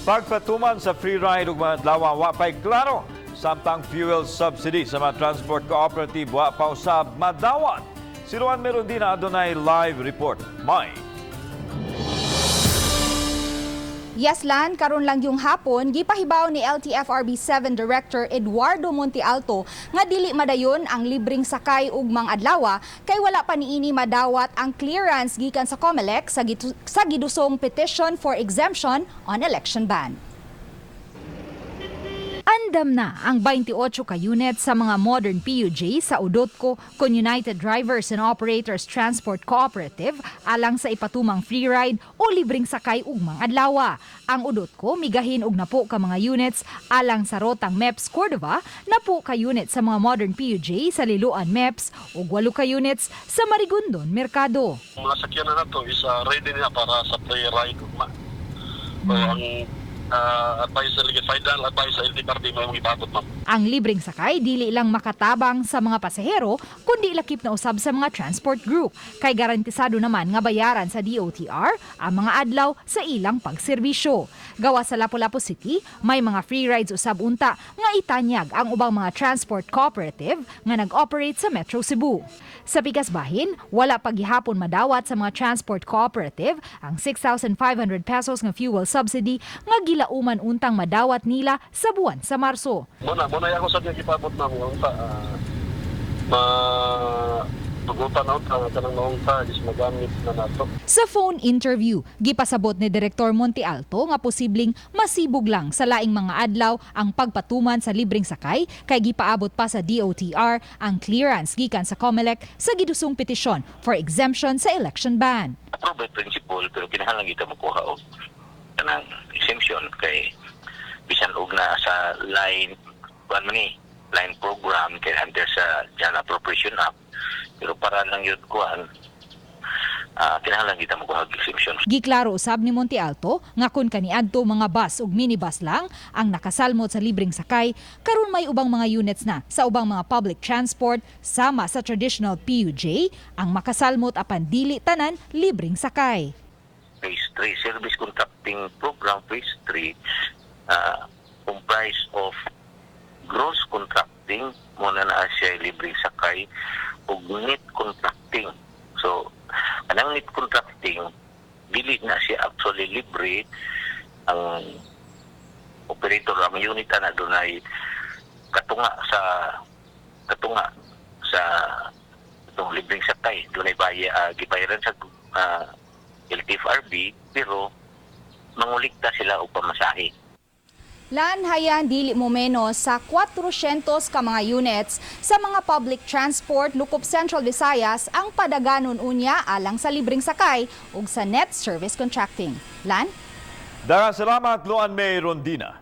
Pagpatuman sa free ride ug mga adlaw wa pay klaro samtang fuel subsidy sa mga transport cooperative wa pa usab madawat. Si Juan Merondina adunay live report. May Yaslan, karon lang yung hapon, gipahibaw ni LTFRB 7 Director Eduardo Montialto nga dili madayon ang libreng sakay ug mga adlaw kay wala pa niini madawat ang clearance gikan sa COMELEC sa gidusong petition for exemption on election ban. Andam na ang 28 ka unit sa mga modern PUJ sa Udotco kon United Drivers and Operators Transport Cooperative alang sa ipatumang free ride o libreng sakay ug mga adlaw. Ang Udotco migahin og napo ka mga units alang sa rotang MEPS Cordova, napo ka units sa mga modern PUJ sa Liloan MEPS ug 8 ka units sa Marigondon Mercado. Mga sakyanan na to is ready na para sa free ride ugma. Advice sa final advice sa LTFRB mo ipabot ma'am. Ang libreng sakay dili lang makatabang sa mga pasahero kundi lakip na usab sa mga transport group kay garantisado naman nga bayaran sa DOTR ang mga adlaw sa ilang pagserbisyo. Gawa sa Lapu-Lapu City, may mga free rides usab unta nga itanyag ang ubang mga transport cooperative nga nag-operate sa Metro Cebu. Sa Pikas Bahin, wala paghihapon madawat sa mga transport cooperative ang 6,500 pesos nga fuel subsidy nga gilauman untang madawat nila sa buwan sa Marso. Muna ako sa gipabot na mo unta tugutan na unta kanang unta is magamit na nato. Sa phone interview, gipasabot ni Direktor Montialto nga posibleng masibog lang sa laing mga adlaw ang pagpatuman sa libreng sakay kay gipaabot pa sa DOTR ang clearance gikan sa COMELEC sa gidusong petisyon for exemption sa election ban. Approve principle pero kinahanglan kita makuha og kanang exemption kay bisan og na sa line program kay under sa General Appropriation Act pero para lang yun kuan kinahanglan kita makuha og exemption. Giklaro usab ni Montialto nga kun kaniadto mga bus ug minibus lang ang nakasalmot sa libreng sakay, karon may ubang mga units na sa ubang mga public transport sama sa traditional PUJ ang makasalmot apan dili tanan libreng sakay. Phase 3 service contracting program phase 3 comprised of gross contracting muna na siya libreng sakay ug net contracting. So anang net contracting dili na siya actually libre ang operator ang unit na dunay katunga sa itong libreng sakay dunay gibayaran sa LTFRB pero mangulikta sila og pamasahe. Lanhayan dili mo menos sa 400 ka mga units sa mga public transport lukop Central Visayas ang padaganon unya alang sa libreng sakay ug sa net service contracting. Lan? Daghang salamat Luan May Rondina.